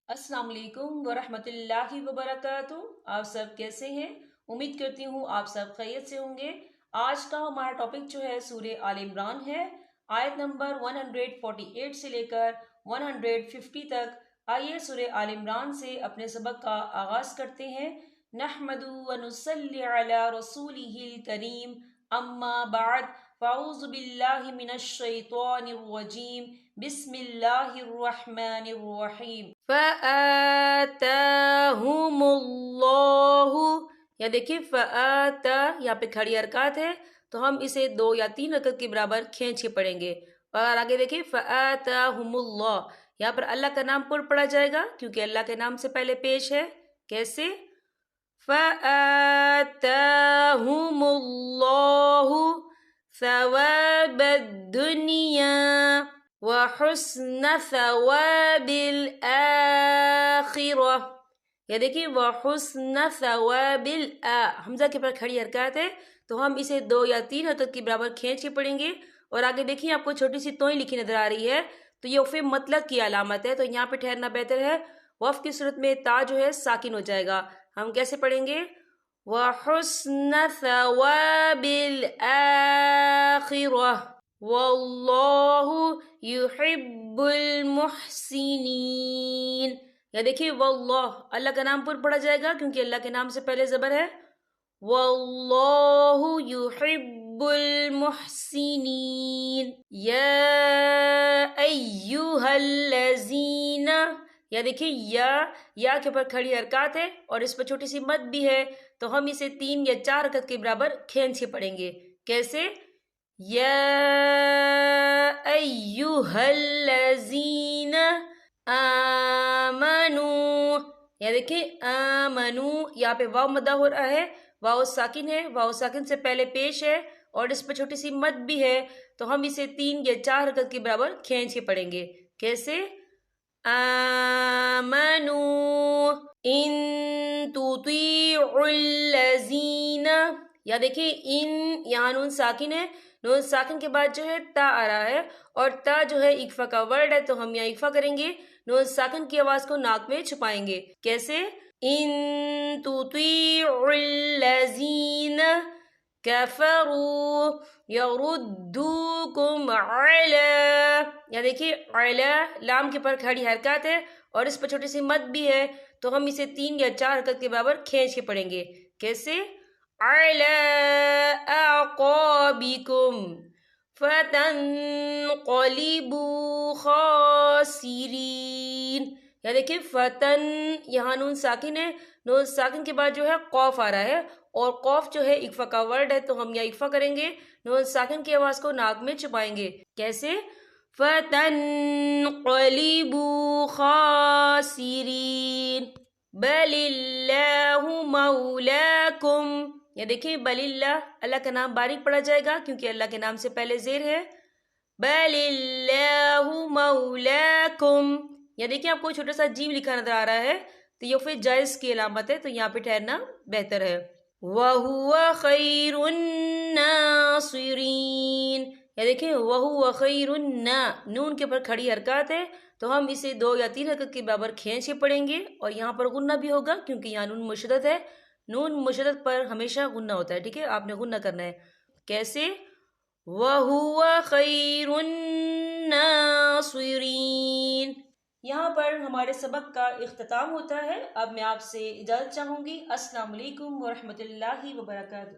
अस्सलाम वालेकुम वरहमत ल्लाहि वबरकातुहू। आप सब कैसे हैं? उम्मीद करती हूँ आप सब खैरियत से होंगे। आज का हमारा टॉपिक जो है सूरे आल इमरान है, आयत नंबर 148 से लेकर 150 तक। आइए सूरे आल इमरान से अपने सबक का आगाज करते हैं। नहमदु व नुसल्ली अला रसूलिहिल करीम, अम्मा बाद, फ़अऊज़ु बिल्लाहि मिनश शैतानिर रजीम, बिस्मिल्लाहिर्रहमानिर्रहीम। फ़अताहुमुल्लाहु, या देखिए फ़अता यहाँ पे खड़ी हरकत है, तो हम इसे 2 या 3 रकत के बराबर खींच के पढ़ेंगे। और आगे देखिए फ़अताहुमुल्लाह, यहाँ पर अल्लाह का नाम पूर्ण पढ़ा जाएगा क्योंकि अल्लाह के नाम से पहले पेश है। कैसे? फ़अताहुमुल्लाहु सवाबद दुनिया व हुस्न सवाबिल आखिरह। या देखिए व हुस्न सवाबिल हमजा के पर खड़ी हरकत है, तो हम इसे 2 या 3 हरकत के बराबर खींच के पढ़ेंगे। और आगे देखिए आपको छोटी सी तोई लिखी नजर आ रही है, तो ये वफ़ मतलब की अलामत है, तो यहाँ पे ठहरना बेहतर है। वफ़ की सूरत में ता जो है साकिन हो जाएगा। हम कैसे पढ़ेंगे? व हुस्न सवाबिल आखिरह वल्लाहु युहिब्बुल मुहसिनीन। या देखिए वल्लाह, अल्लाह का नाम पूर्ण पढ़ा जाएगा क्योंकि अल्लाह के नाम से पहले ज़बर है। वल्लाहु युहिब्बुल मुहसिनीन। या अय्युहल्लज़ीना, या देखिए या के ऊपर खड़ी हरकत है और इस पर छोटी सी मद भी है, तो हम इसे 3 या 4 हरकत के बराबर खींच के पढ़ेंगे। कैसे? या अय्युहल्लज़ीना आमनू। या देखिए आमनू, यहाँ पे वाव मदा हो रहा है, वाव साकिन है, वाव साकिन से पहले पेश है और इस पर छोटी सी मद भी है, तो हम इसे 3 या 4 हरकत के बराबर खींच के पढ़ेंगे। कैसे? आमनू इन तुतीउल्लज़ीना। या देखिए इन, यहाँ नून साकिन है, नून साकिन के बाद जो है ता आ रहा है और ता जो है इक्फा का वर्ड है, तो हम यहाँ इक्फा करेंगे, नून साकिन की आवाज को नाक में छुपाएंगे। कैसे? इन तुतीउल्लज़ीना कफरू यरुद्दूकुम अला। या देखिए अला, लाम के पर खड़ी हरकत है और इस पर छोटी सी मद भी है, तो हम इसे 3 या 4 हरकत के बराबर खींच के पढ़ेंगे। कैसे? अला अक़ाबिकुम फतनक़लिबू खासिरीन। या देखिए फतन, यहाँ नून साकिन है, नून साकिन के बाद जो है कौफ आ रहा है और कौफ जो है इक्फा का वर्ड है, तो हम यहाँ इक्फा करेंगे, नून साकिन की आवाज को नाक में छुपाएंगे। कैसे? फतनक़लिबू खासिरीन बलिल्लाहु मौलाकुम। या देखिए बलिल्लाह, अल्लाह का नाम बारीक पढ़ा जाएगा क्योंकि अल्लाह के नाम से पहले जेर है। बलिल्लाहु मौलाकुम। या देखिए आपको छोटा सा जीम लिखा नजर आ रहा है, तो ये फिर जायज की अलामत है, तो यहाँ पे ठहरना बेहतर है। वहुवा खैरुन नासिरीन। या देखिए वहुवा खैरुन ना, नून के ऊपर खड़ी हरकत है, तो हम इसे 2 या 3 हरकत के बराबर खींच के पढ़ेंगे और यहाँ पर गुन्ना भी होगा क्योंकि यहाँ नून मुशद्दद है। नून मुशद्दद पर हमेशा गुन्ना होता है, ठीक है, आपने गुन्ना करना है। कैसे? वहुवा खैरुन नासिरीन। यहाँ पर हमारे सबक का इख्तिताम होता है। अब मैं आपसे इजाज़त चाहूँगी। अस्सलाम वालेकुम वरहमतुल्लाहि वबरकातुहू।